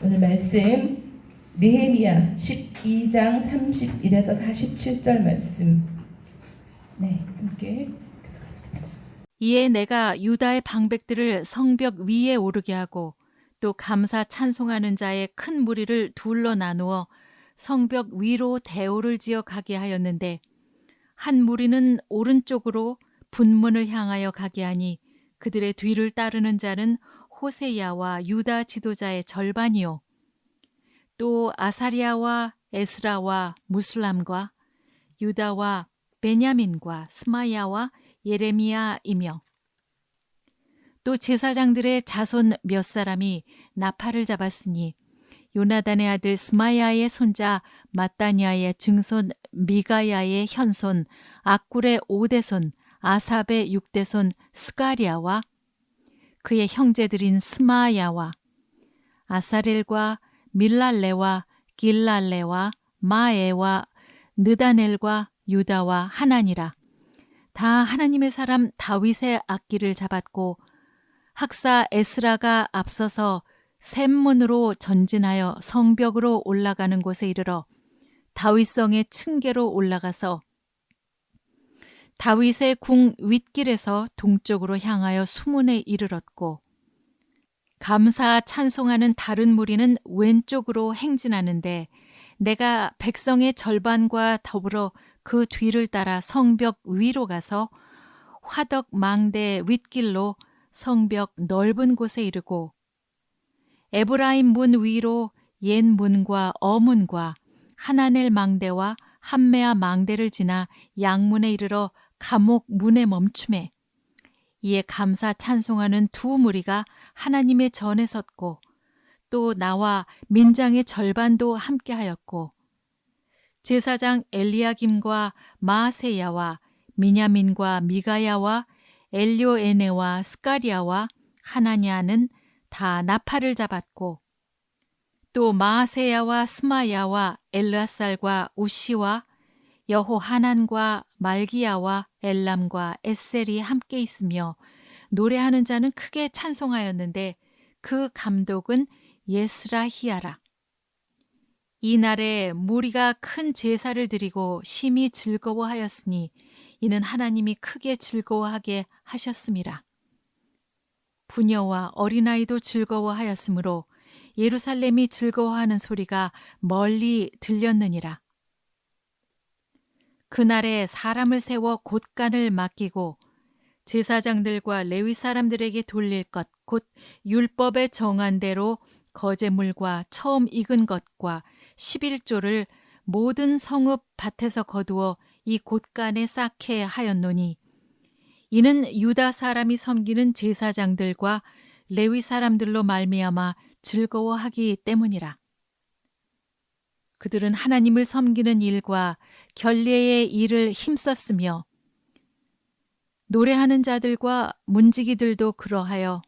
오늘 말씀 느헤미야 12장 31에서 47절 말씀 함께 교독하겠습니다. 이에 내가 유다의 방백들을 성벽 위에 오르게 하고 또 감사 찬송하는 자의 큰 무리를 둘러 나누어 성벽 위로 대오를 지어 가게 하였는데 한 무리는 오른쪽으로 분문을 향하여 가게 하니 그들의 뒤를 따르는 자는 호세야와 유다 지도자의 절반이요 또 아사리아와 에스라와 무슬람과 유다와 베냐민과 스마야와 예레미야이며 또 제사장들의 자손 몇 사람이 나팔을 잡았으니 요나단의 아들 스마야의 손자 마따니아의 증손 미가야의 현손 악굴의 5대손 아삽의 6대손 스가리아와 그의 형제들인 스마야와 아사렐과 밀랄레와 길랄레와 마에와 느다넬과 유다와 하나니라. 다 하나님의 사람 다윗의 악기를 잡았고 학사 에스라가 앞서서 샘문으로 전진하여 성벽으로 올라가는 곳에 이르러 다윗성의 층계로 올라가서 다윗의 궁 윗길에서 동쪽으로 향하여 수문에 이르렀고 감사 찬송하는 다른 무리는 왼쪽으로 행진하는데 내가 백성의 절반과 더불어 그 뒤를 따라 성벽 위로 가서 화덕 망대 윗길로 성벽 넓은 곳에 이르고 에브라임 문 위로 옛 문과 어문과 하나넬 망대와 함메아 망대를 지나 양문에 이르러 감옥 문에 멈춤에 이에 감사 찬송하는 두 무리가 하나님의 전에 섰고 또 나와 민장의 절반도 함께하였고 제사장 엘리야김과 마세야와 미냐민과 미가야와 엘료에네와 스가리아와 하나냐는 다 나팔을 잡았고 또 마세야와 스마야와 엘르아살과 우시와 여호하난과 말기야와 엘람과 에셀이 함께 있으며 노래하는 자는 크게 찬송하였는데 그 감독은 예스라히야라. 이날에 무리가 큰 제사를 드리고 심히 즐거워하였으니 이는 하나님이 크게 즐거워하게 하셨음이라. 부녀와 어린아이도 즐거워하였으므로 예루살렘이 즐거워하는 소리가 멀리 들렸느니라. 그날에 사람을 세워 곳간을 맡기고 제사장들과 레위 사람들에게 돌릴 것 곧 율법에 정한 대로 거제물과 처음 익은 것과 11조를 모든 성읍 밭에서 거두어 이 곳간에 쌓게 하였노니 이는 유다 사람이 섬기는 제사장들과 레위 사람들로 말미암아 즐거워하기 때문이라. 그들은 하나님을 섬기는 일과 결례의 일을 힘썼으며 노래하는 자들과 문지기들도 그러하여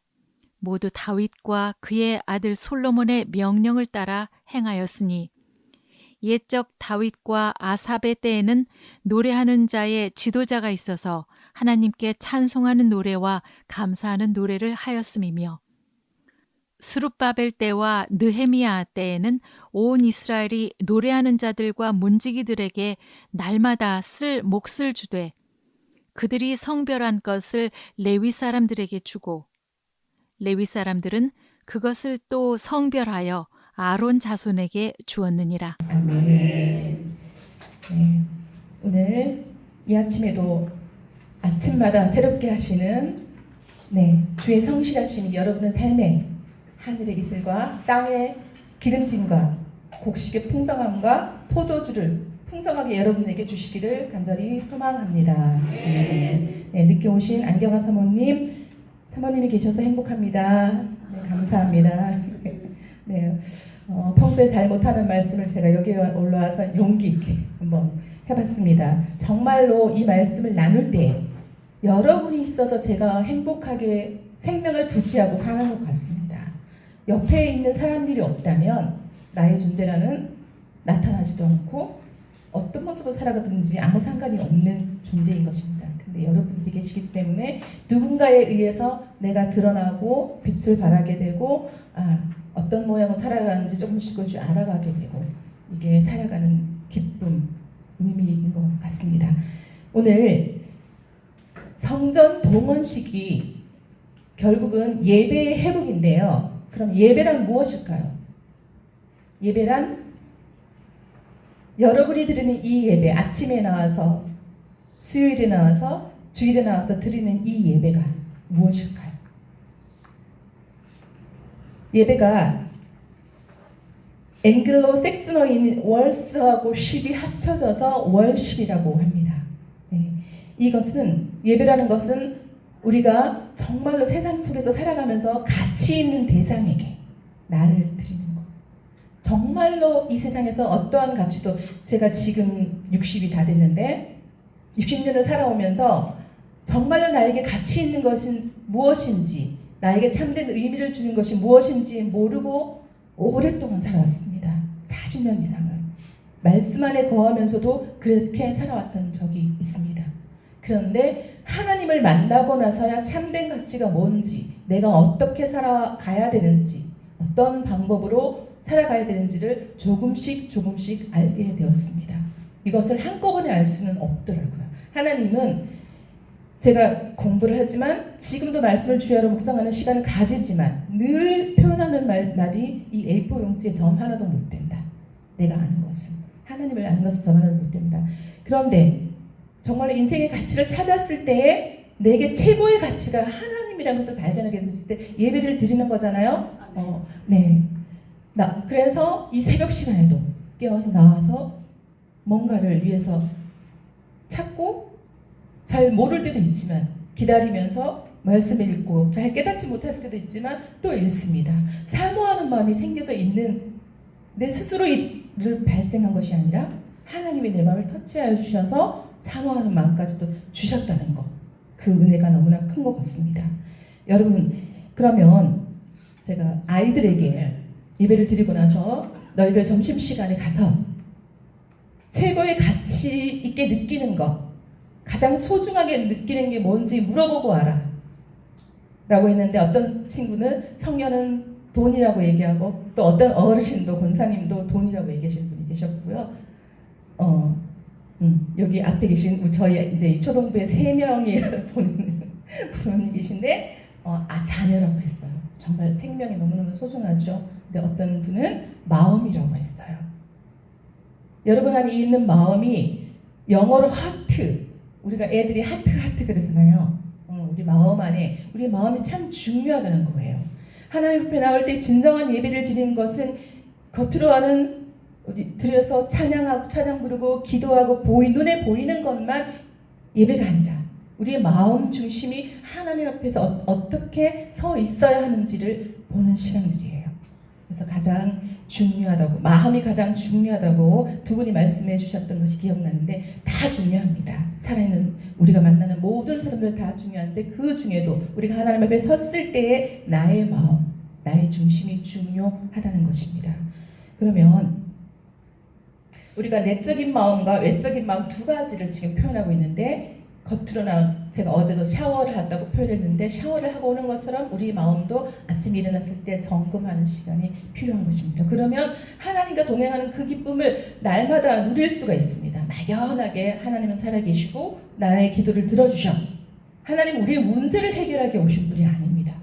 모두 다윗과 그의 아들 솔로몬의 명령을 따라 행하였으니 옛적 다윗과 아삽의 때에는 노래하는 자의 지도자가 있어서 하나님께 찬송하는 노래와 감사하는 노래를 하였음이며 스룹바벨 때와 느헤미야 때에는 온 이스라엘이 노래하는 자들과 문지기들에게 날마다 쓸 몫을 주되 그들이 성별한 것을 레위 사람들에게 주고 레위 사람들은 그것을 또 성별하여 아론 자손에게 주었느니라. 아멘. 오늘 이 아침에도 아침마다 새롭게 하시는 주의 성실하심이 여러분의 삶에 하늘의 이슬과 땅의 기름짐과 곡식의 풍성함과 포도주를 풍성하게 여러분에게 주시기를 간절히 소망합니다. 늦게 오신 안경화 사모님이 계셔서 행복합니다. 감사합니다. 평소에 잘 못하는 말씀을 제가 여기 올라와서 용기 있게 한번 해봤습니다. 정말로 이 말씀을 나눌 때 여러분이 있어서 제가 행복하게 생명을 부지하고 사는 것 같습니다. 옆에 있는 사람들이 없다면 나의 존재라는 나타나지도 않고 어떤 모습으로 살아가든지 아무 상관이 없는 존재인 것입니다. 근데 여러분들이 계시기 때문에 누군가에 의해서 내가 드러나고 빛을 발하게 되고 어떤 모양으로 살아가는지 조금씩 알아가게 되고 이게 살아가는 기쁨, 의미인 것 같습니다. 오늘 성전 봉헌식이 결국은 예배의 회복인데요. 그럼 예배란 무엇일까요? 예배란 여러분이 드리는 이 예배, 아침에 나와서 수요일에 나와서 주일에 나와서 드리는 이 예배가 무엇일까요? 예배가 앵글로 색스너인 월스하고 십이 합쳐져서 월십이라고 합니다. 네. 이것은 예배라는 것은 우리가 정말로 세상 속에서 살아가면서 가치 있는 대상에게 나를 드리는 것. 정말로 이 세상에서 어떠한 가치도 제가 지금 60이 다 됐는데 60년을 살아오면서 정말로 나에게 가치 있는 것은 무엇인지 나에게 참된 의미를 주는 것이 무엇인지 모르고 오랫동안 살아왔습니다. 40년 이상을. 말씀 안에 거하면서도 그렇게 살아왔던 적이 있습니다. 그런데 하나님을 만나고 나서야 참된 가치가 뭔지, 내가 어떻게 살아가야 되는지, 어떤 방법으로 살아가야 되는지를 조금씩 알게 되었습니다. 이것을 한꺼번에 알 수는 없더라고요. 하나님은 제가 공부를 하지만 지금도 말씀을 주야로 묵상하는 시간을 가지지만 늘 표현하는 말이 이 A4 용지에 점 하나도 못 된다. 내가 아는 것은. 하나님을 아는 것은 점 하나도 못 된다. 그런데 정말 인생의 가치를 찾았을 때에 내게 최고의 가치가 하나님이라는 것을 발견하게 됐을 때 예배를 드리는 거잖아요. 네. 그래서 이 새벽 시간에도 깨워서 나와서 뭔가를 위해서 찾고 잘 모를 때도 있지만 기다리면서 말씀을 읽고 잘 깨닫지 못할 때도 있지만 또 읽습니다. 사모하는 마음이 생겨져 있는 내 스스로를 발생한 것이 아니라 하나님이 내 마음을 터치하여 주셔서 사모하는 마음까지도 주셨다는 것. 그 은혜가 너무나 큰 것 같습니다. 여러분, 그러면 제가 아이들에게 예배를 드리고 나서 너희들 점심시간에 가서 최고의 가치 있게 느끼는 것, 가장 소중하게 느끼는 게 뭔지 물어보고 와라 라고 했는데 어떤 친구는 청년은 돈이라고 얘기하고 또 어떤 어르신도 권사님도 돈이라고 얘기하시는 분이 계셨고요. 여기 앞에 계신 저희 이제 초등부에 3명이 보는 분이 계신데 자녀라고 했어요. 정말 생명이 너무너무 소중하죠. 근데 어떤 분은 마음이라고 했어요. 여러분 안에 있는 마음이 영어로 하트, 우리가 애들이 하트 그러잖아요. 우리 마음 안에 우리 마음이 참 중요하다는 거예요. 하나님 앞에 나올 때 진정한 예배를 드리는 것은 겉으로 하는 우리 들여서 찬양하고 찬양 부르고 기도하고 눈에 보이는 것만 예배가 아니라 우리의 마음 중심이 하나님 앞에서 어떻게 서 있어야 하는지를 보는 시간들이에요. 그래서 가장 중요하다고, 마음이 가장 중요하다고 두 분이 말씀해 주셨던 것이 기억나는데 다 중요합니다. 살아있는 우리가 만나는 모든 사람들 다 중요한데 그 중에도 우리가 하나님 앞에 섰을 때의 나의 마음, 나의 중심이 중요하다는 것입니다. 그러면 우리가 내적인 마음과 외적인 마음 두 가지를 지금 표현하고 있는데 겉으로는 제가 어제도 샤워를 한다고 표현했는데 샤워를 하고 오는 것처럼 우리 마음도 아침에 일어났을 때 점검하는 시간이 필요한 것입니다. 그러면 하나님과 동행하는 그 기쁨을 날마다 누릴 수가 있습니다. 막연하게 하나님은 살아계시고 나의 기도를 들어주셔. 하나님 우리의 문제를 해결하게 오신 분이 아닙니다.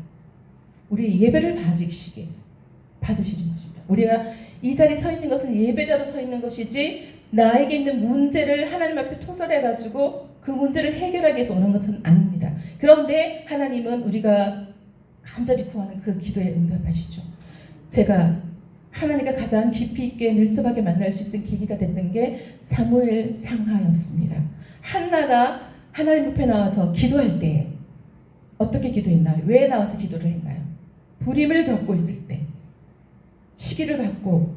우리의 예배를 받으시는 것입니다. 우리가 이 자리에 서 있는 것은 예배자로 서 있는 것이지 나에게 있는 문제를 하나님 앞에 토설해가지고 그 문제를 해결하기 위해서 오는 것은 아닙니다. 그런데 하나님은 우리가 간절히 구하는 그 기도에 응답하시죠. 제가 하나님과 가장 깊이 있게 밀접하게 만날 수 있던 계기가 됐던 게 사무엘 상하였습니다. 한나가 하나님 앞에 나와서 기도할 때 어떻게 기도했나요? 왜 나와서 기도를 했나요? 불임을 겪고 있을 때 시기를 받고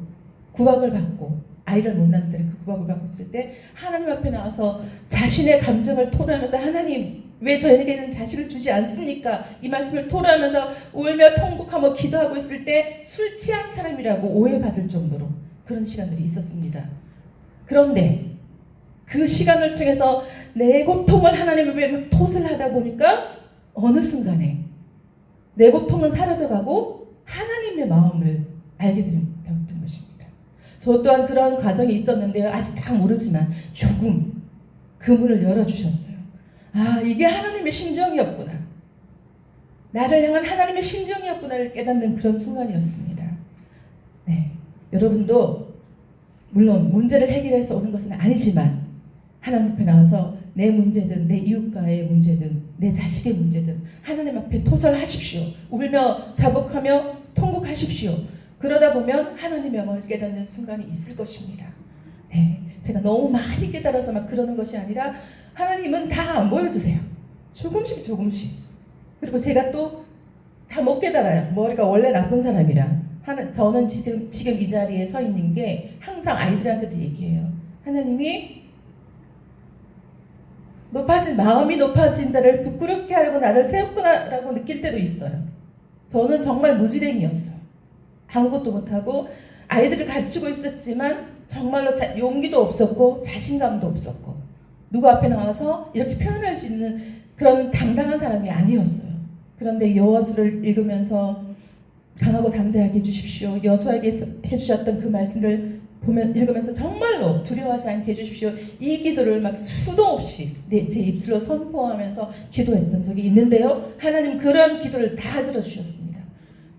구박을 받고 아이를 못 낳는 때는 그 구박을 받고 있을 때 하나님 앞에 나와서 자신의 감정을 토로하면서 하나님 왜 저에게는 자식을 주지 않습니까? 이 말씀을 토로하면서 울며 통곡하며 기도하고 있을 때 술 취한 사람이라고 오해받을 정도로 그런 시간들이 있었습니다. 그런데 그 시간을 통해서 내 고통을 하나님 앞에 토설하다 보니까 어느 순간에 내 고통은 사라져가고 하나님의 마음을 알게 되었던 것입니다. 저 또한 그런 과정이 있었는데요. 아직 다 모르지만 조금 그 문을 열어주셨어요. 아, 이게 하나님의 심정이었구나. 나를 향한 하나님의 심정이었구나를 깨닫는 그런 순간이었습니다. 네, 여러분도 물론 문제를 해결해서 오는 것은 아니지만 하나님 앞에 나와서 내 문제든 내 이웃과의 문제든 내 자식의 문제든 하나님 앞에 토설하십시오. 울며 자복하며 통곡하십시오. 그러다 보면 하나님의 영광을 깨닫는 순간이 있을 것입니다. 네, 제가 너무 많이 깨달아서 막 그러는 것이 아니라 하나님은 다 안 보여주세요. 조금씩 조금씩. 그리고 제가 또 다 못 깨달아요. 머리가 원래 나쁜 사람이라. 저는 지금 이 자리에 서 있는 게 항상 아이들한테도 얘기해요. 하나님이 마음이 높아진 자를 부끄럽게 하려고 나를 세웠구나라고 느낄 때도 있어요. 저는 정말 무지랭이였어요. 아무것도 못하고 아이들을 가르치고 있었지만 정말로 용기도 없었고 자신감도 없었고 누구 앞에 나와서 이렇게 표현할 수 있는 그런 당당한 사람이 아니었어요. 그런데 여호와서를 읽으면서 강하고 담대하게 해주십시오. 여호수아에게 해주셨던 그 말씀을 읽으면서 정말로 두려워하지 않게 해주십시오. 이 기도를 막 수도 없이 제 입술로 선포하면서 기도했던 적이 있는데요. 하나님 그런 기도를 다 들어주셨습니다.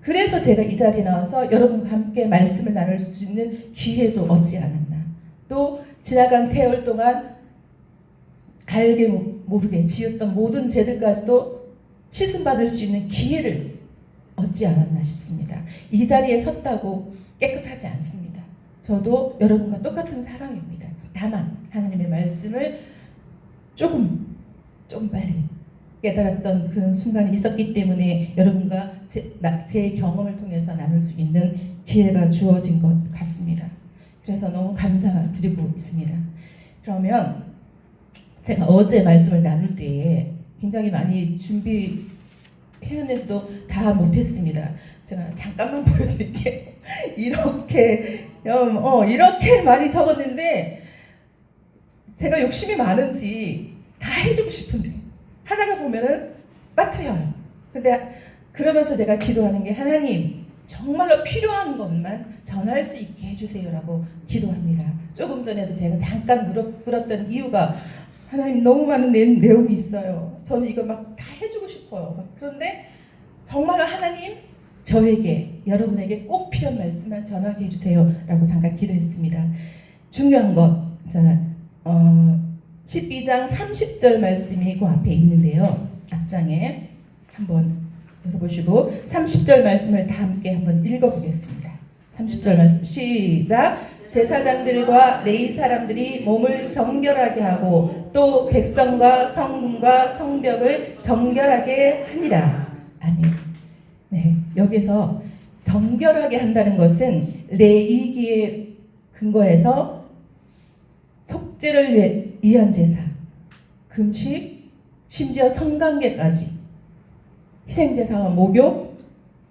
그래서 제가 이 자리에 나와서 여러분과 함께 말씀을 나눌 수 있는 기회도 얻지 않았나. 또 지나간 세월 동안 알게 모르게 지었던 모든 죄들까지도 씻음받을 수 있는 기회를 얻지 않았나 싶습니다. 이 자리에 섰다고 깨끗하지 않습니다. 저도 여러분과 똑같은 사람입니다. 다만 하나님의 말씀을 조금 빨리 깨달았던 그런 순간이 있었기 때문에 여러분과 제 경험을 통해서 나눌 수 있는 기회가 주어진 것 같습니다. 그래서 너무 감사드리고 있습니다. 그러면 제가 어제 말씀을 나눌 때에 굉장히 많이 준비했는데도 다 못했습니다. 제가 잠깐만 보여드릴게요. 이렇게 많이 적었는데 제가 욕심이 많은지 다 해주고 싶은데 하다가 보면은 빠뜨려요. 근데 그러면서 제가 기도하는 게 하나님 정말로 필요한 것만 전할 수 있게 해주세요라고 기도합니다. 조금 전에도 제가 잠깐 물었던 이유가 하나님 너무 많은 내용이 있어요. 저는 이거 막 다 해주고 싶어요. 그런데 정말로 하나님 저에게 여러분에게 꼭 필요한 말씀만 전하게 해주세요 라고 잠깐 기도했습니다. 중요한 것 12장 30절 말씀이 그 앞에 있는데요. 앞장에 한번 열어보시고 30절 말씀을 다 함께 한번 읽어보겠습니다. 30절 말씀 시작. 제사장들과 레위 사람들이 몸을 정결하게 하고 또 백성과 성문과 성벽을 정결하게 하니라. 아멘. 네, 여기서 정결하게 한다는 것은 레위기에 근거해서 속죄를 위한 제사, 금식, 심지어 성관계까지 희생제사와 목욕,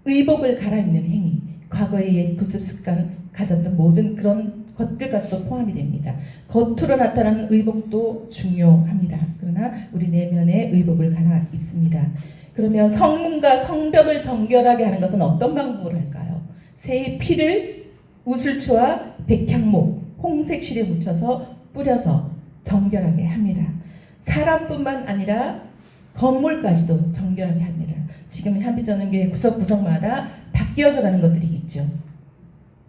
의복을 갈아입는 행위, 과거의 구습 습관 가졌던 모든 그런 것들까지도 포함이 됩니다. 겉으로 나타나는 의복도 중요합니다. 그러나 우리 내면의 의복을 갈아입습니다. 그러면 성문과 성벽을 정결하게 하는 것은 어떤 방법으로 할까요? 새의 피를 우슬초와 백향목, 홍색실에 묻혀서 뿌려서 정결하게 합니다. 사람뿐만 아니라 건물까지도 정결하게 합니다. 지금 한빛전은교회 구석구석마다 바뀌어져 가는 것들이 있죠.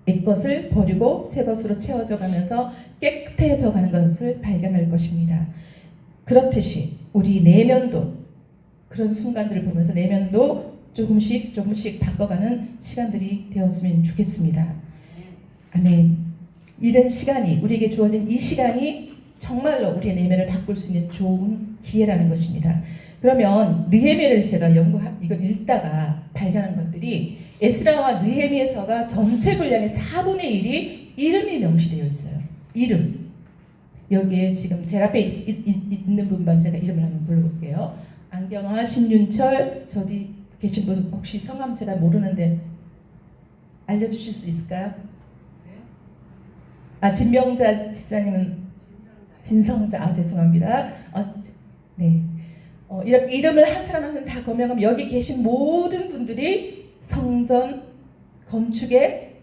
옛 것을 버리고 새 것으로 채워져 가면서 깨끗해져 가는 것을 발견할 것입니다. 그렇듯이 우리 내면도 그런 순간들을 보면서 내면도 조금씩 바꿔가는 시간들이 되었으면 좋겠습니다. 아멘. 이런 시간이 우리에게 주어진 이 시간이 정말로 우리의 내면을 바꿀 수 있는 좋은 기회라는 것입니다. 그러면 느헤미야를 제가 이걸 읽다가 발견한 것들이 에스라와 느헤미야서가 전체 분량의 4분의 1이 이름이 명시되어 있어요. 이름. 여기에 지금 제 앞에 있는 분만 제가 이름을 한번 불러볼게요. 안경아, 신윤철, 저기 계신 분 혹시 성함 제가 모르는데 알려주실 수 있을까요? 진명자 지사님은 진성자. 죄송합니다. 네. 이렇게 이름을 한 사람 한 사람 다 거명하면 여기 계신 모든 분들이 성전 건축의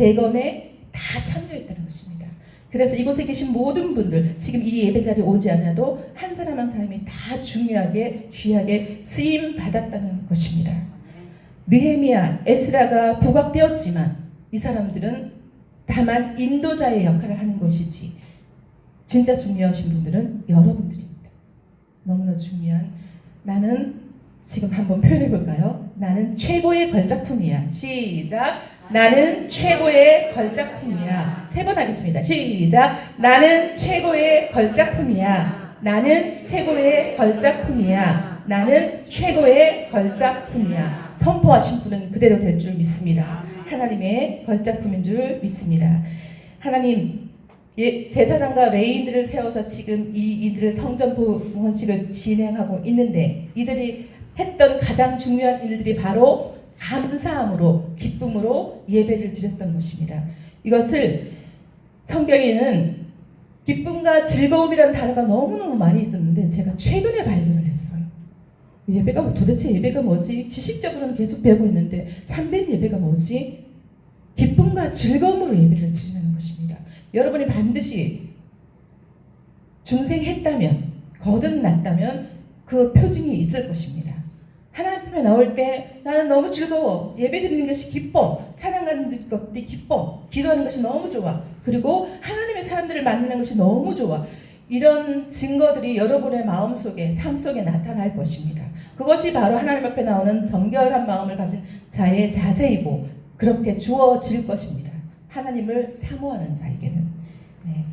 재건에 다 참여했다는 것입니다. 그래서 이곳에 계신 모든 분들 지금 이 예배 자리에 오지 않아도 한 사람 한 사람이 다 중요하게 귀하게 쓰임 받았다는 것입니다. 느헤미야, 에스라가 부각되었지만 이 사람들은 다만 인도자의 역할을 하는 것이지 진짜 중요하신 분들은 여러분들입니다. 너무나 중요한 나는 지금 한번 표현해 볼까요? 나는 최고의 걸작품이야. 시작. 나는 최고의 걸작품이야. 3번 하겠습니다. 시작. 나는 최고의 걸작품이야. 나는 최고의 걸작품이야. 나는 최고의 걸작품이야. 선포하신 분은 그대로 될 줄 믿습니다. 하나님의 걸작품인 줄 믿습니다. 하나님, 제사장과 레위인들을 세워서 지금 이들을 성전 봉헌식을 진행하고 있는데 이들이 했던 가장 중요한 일들이 바로 감사함으로 기쁨으로 예배를 드렸던 것입니다. 이것을 성경에는 기쁨과 즐거움이라는 단어가 너무너무 많이 있었는데 제가 최근에 발견을 했어요. 도대체 예배가 뭐지? 지식적으로는 계속 배우고 있는데 참된 예배가 뭐지? 기쁨과 즐거움으로 예배를 드리는 것입니다. 여러분이 반드시 중생했다면 거듭났다면 그 표징이 있을 것입니다. 하나님 앞에 나올 때 나는 너무 즐거워. 예배 드리는 것이 기뻐. 찬양하는 것이 기뻐. 기도하는 것이 너무 좋아. 그리고 하나님의 사람들을 만나는 것이 너무 좋아. 이런 증거들이 여러분의 마음속에 삶 속에 나타날 것입니다. 그것이 바로 하나님 앞에 나오는 정결한 마음을 가진 자의 자세이고 그렇게 주어질 것입니다. 하나님을 사모하는 자에게는. 네.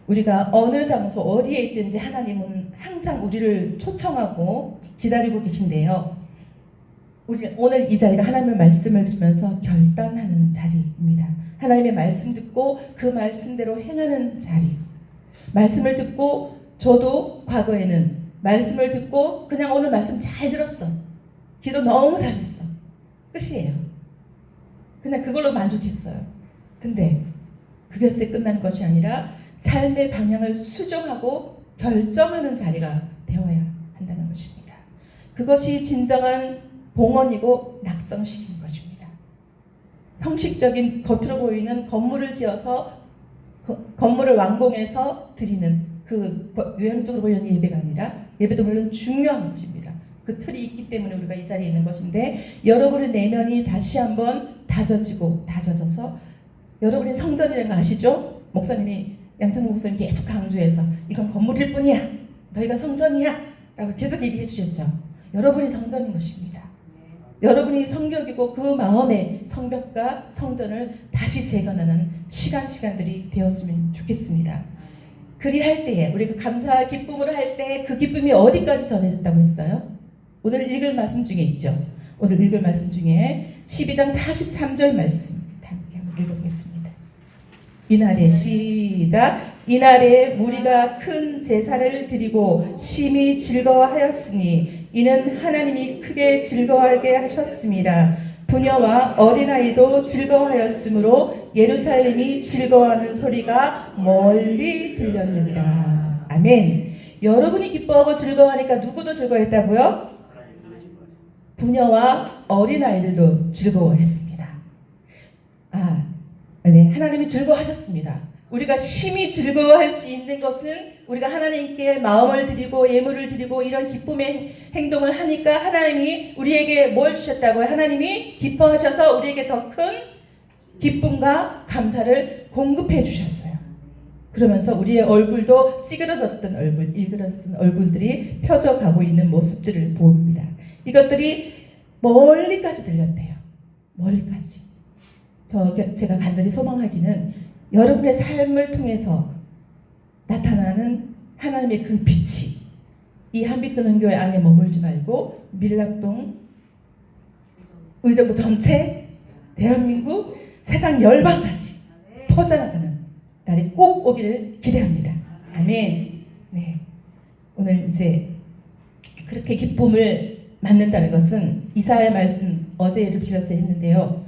우리가 어느 장소 어디에 있든지 하나님은 항상 우리를 초청하고 기다리고 계신데요. 우리 오늘 이 자리가 하나님의 말씀을 들으면서 결단하는 자리입니다. 하나님의 말씀 듣고 그 말씀대로 행하는 자리. 말씀을 듣고 저도 과거에는 말씀을 듣고 그냥 오늘 말씀 잘 들었어. 기도 너무 잘했어. 끝이에요. 그냥 그걸로 만족했어요. 근데 그것에 끝나는 것이 아니라 삶의 방향을 수정하고 결정하는 자리가 되어야 한다는 것입니다. 그것이 진정한 봉헌이고 낙성식인 것입니다. 형식적인 겉으로 보이는 건물을 지어서 건물을 완공해서 드리는 그 외형적으로 보이는 예배가 아니라 예배도 물론 중요한 것입니다. 그 틀이 있기 때문에 우리가 이 자리에 있는 것인데 여러분의 내면이 다시 한번 다져져서 여러분이 성전이라는 거 아시죠? 목사님이 양천국 목사님 계속 강조해서 이건 건물일 뿐이야. 너희가 성전이야. 라고 계속 얘기해 주셨죠. 여러분이 성전인 것입니다. 여러분이 성벽이고 그 마음의 성벽과 성전을 다시 재건하는 시간들이 되었으면 좋겠습니다. 그리할 때에 우리가 감사와 기쁨으로 할 때 그 기쁨이 어디까지 전해졌다고 했어요? 오늘 읽을 말씀 중에 있죠. 오늘 읽을 말씀 중에 12장 43절 말씀 함께 한번 읽어보겠습니다. 이날에 시작. 이날에 무리가 큰 제사를 드리고 심히 즐거워하였으니 이는 하나님이 크게 즐거워하게 하셨습니다. 부녀와 어린아이도 즐거워하였으므로 예루살렘이 즐거워하는 소리가 멀리 들렸느니라. 아멘. 여러분이 기뻐하고 즐거워하니까 누구도 즐거워했다고요? 부녀와 어린아이들도 즐거워했습니다. 네, 하나님이 즐거워하셨습니다. 우리가 심히 즐거워할 수 있는 것은 우리가 하나님께 마음을 드리고 예물을 드리고 이런 기쁨의 행동을 하니까 하나님이 우리에게 뭘 주셨다고요? 하나님이 기뻐하셔서 우리에게 더 큰 기쁨과 감사를 공급해 주셨어요. 그러면서 우리의 얼굴도 찌그러졌던 얼굴, 일그러졌던 얼굴들이 펴져가고 있는 모습들을 보입니다. 이것들이 멀리까지 들렸대요. 멀리까지. 제가 간절히 소망하기는 여러분의 삶을 통해서 나타나는 하나님의 그 빛이 이 한빛전은교회 안에 머물지 말고 밀락동 의정부 전체 대한민국 세상 열방까지 퍼져나가는 날이 꼭 오기를 기대합니다. 아멘. 네. 오늘 이제 그렇게 기쁨을 만든다는 것은 이사야의 말씀 어제를 빌어서 했는데요.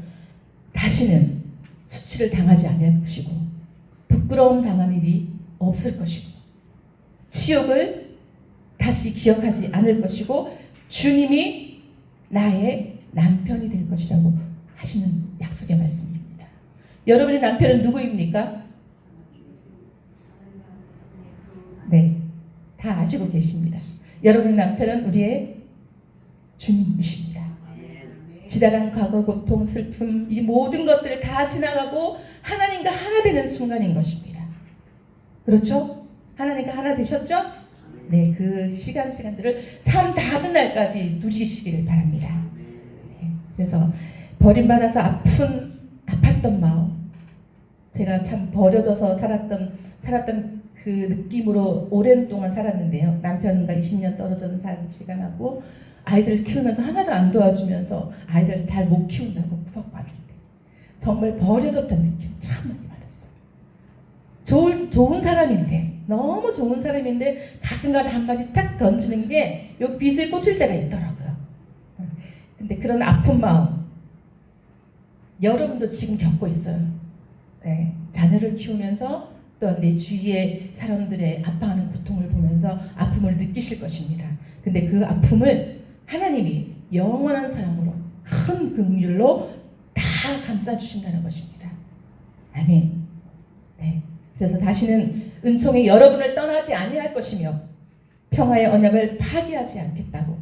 다시는 수치를 당하지 않을 것이고 부끄러움 당할 일이 없을 것이고 치욕을 다시 기억하지 않을 것이고 주님이 나의 남편이 될 것이라고 하시는 약속의 말씀입니다. 여러분의 남편은 누구입니까? 네, 다 아시고 계십니다. 여러분의 남편은 우리의 주님이십니다. 지나간 과거, 고통, 슬픔, 이 모든 것들을 다 지나가고 하나님과 하나 되는 순간인 것입니다. 그렇죠? 하나님과 하나 되셨죠? 네, 그 시간들을 삶 닿은 날까지 누리시기를 바랍니다. 네, 그래서 버림받아서 아팠던 마음, 제가 참 버려져서 살았던 그 느낌으로 오랜 동안 살았는데요. 남편과 20년 떨어져 산 시간하고 아이들을 키우면서 하나도 안 도와주면서 아이들 잘 못 키운다고 구박받을 때 정말 버려졌다는 느낌 참 많이 받았어요. 좋은 사람인데, 너무 좋은 사람인데 가끔가다 한마디 탁 던지는 게 여기 비수에 꽂힐 때가 있더라고요. 근데 그런 아픈 마음 여러분도 지금 겪고 있어요. 네, 자녀를 키우면서 또한 내 주위의 사람들의 아파하는 고통을 보면서 아픔을 느끼실 것입니다. 근데 그 아픔을 하나님이 영원한 사랑으로 큰 긍휼로 다 감싸주신다는 것입니다. 아멘. 네. 그래서 다시는 은총이 여러분을 떠나지 아니할 것이며 평화의 언약을 파기하지 않겠다고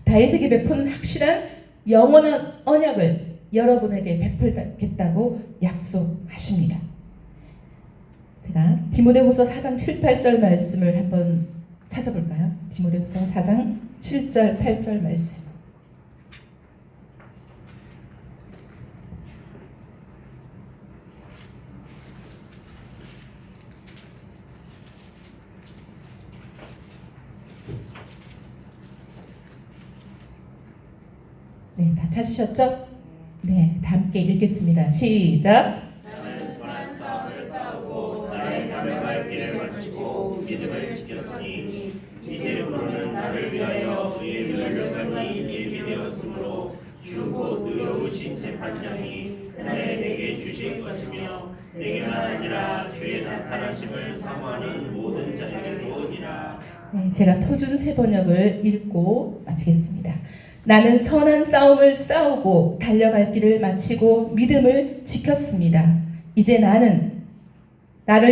다윗에게 베푼 확실한 영원한 언약을 여러분에게 베풀겠다고 약속하십니다. 제가 디모데후서 4장 7, 8절 말씀을 한번 찾아볼까요? 디모데후서 4장 7절, 8절 말씀. 네, 다 찾으셨죠? 네, 다 함께 읽겠습니다. 시작. 나는 선한 싸움을 싸우고 나의 담력할 길을 마치고 믿음을 지켰으니 이제로는 나를 위하여 그의 면류관이 예비되었으므로 주곧 의로우신 재판장이 그날에 내게 주실 것이며 내게만 아니라 주의 나타나심을 사모하는 모든 자에게도니라. 네, 제가 표준 세번역을 읽고 마치겠습니다. 나는 선한 싸움을 싸우고 달려갈 길을 마치고 믿음을 지켰습니다. 이제 나를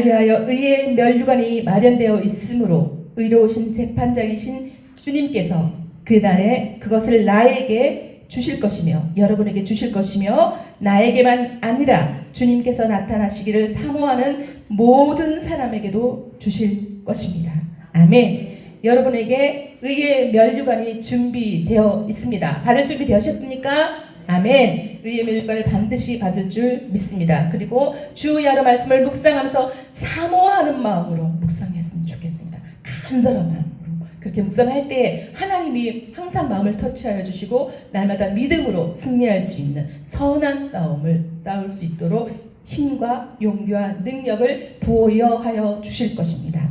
위하여 의의 면류관이 마련되어 있으므로 의로우신 재판장이신 주님께서 그날에 그것을 나에게 주실 것이며 여러분에게 주실 것이며 나에게만 아니라 주님께서 나타나시기를 사모하는 모든 사람에게도 주실 것입니다. 아멘. 여러분에게 의의 면류관이 준비되어 있습니다. 받을 준비 되셨습니까? 아멘. 의의 면류관을 반드시 받을 줄 믿습니다. 그리고 주 야로 말씀을 묵상하면서 사모하는 마음으로 묵상했으면 좋겠습니다. 간절한 마음으로 그렇게 묵상할 때 하나님이 항상 마음을 터치하여 주시고 날마다 믿음으로 승리할 수 있는 선한 싸움을 싸울 수 있도록 힘과 용기와 능력을 부여하여 주실 것입니다.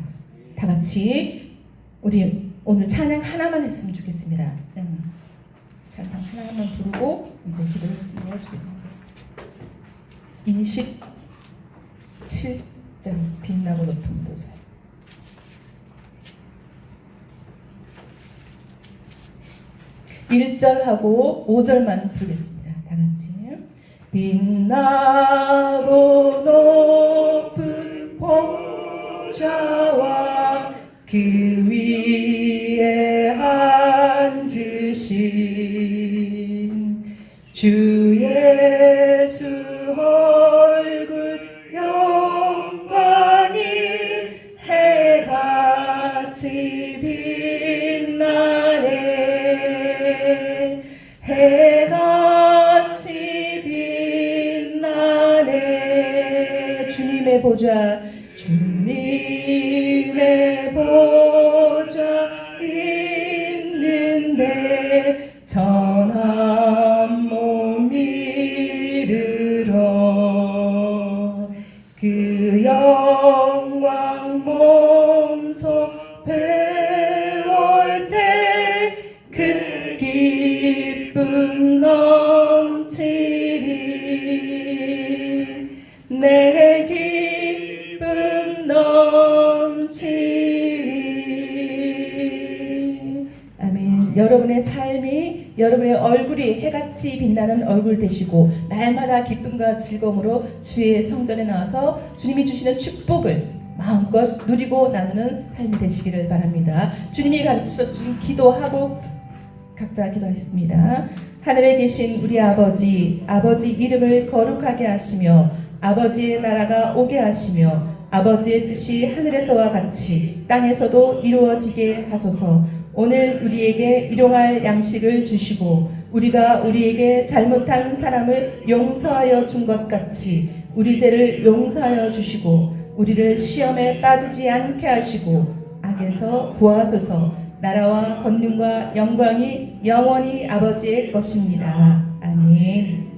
다 같이 우리 오늘 찬양 하나만 했으면 좋겠습니다. 찬양 하나만 부르고 이제 기도를 드리겠습니다. 27장 빛나고 높은 보좌. (1절)하고 (5절만) 부르겠습니다. 다 같이. 빛나고 높은 보좌와 그 위에 앉으신 주 예수 얼굴 영광이 해같이 빛나네. 해같이 빛나네. 주님의 보좌, 주님의 보좌 있는데 전한 몸 이르러 그 영광 몸소 배울 때 그 기쁨 넘치리. 내 기쁨 넘치리. 아멘. 여러분의 삶이, 여러분의 얼굴이 해같이 빛나는 얼굴 되시고 날마다 기쁨과 즐거움으로 주의 성전에 나와서 주님이 주시는 축복을 마음껏 누리고 나누는 삶이 되시기를 바랍니다. 주님이 가르쳐 주신 기도하고 각자 기도하겠습니다. 하늘에 계신 우리 아버지, 아버지 이름을 거룩하게 하시며 아버지의 나라가 오게 하시며 아버지의 뜻이 하늘에서와 같이 땅에서도 이루어지게 하소서. 오늘 우리에게 일용할 양식을 주시고 우리가 우리에게 잘못한 사람을 용서하여 준 것 같이 우리 죄를 용서하여 주시고 우리를 시험에 빠지지 않게 하시고 악에서 구하소서. 나라와 권능과 영광이 영원히 아버지의 것입니다. 아멘.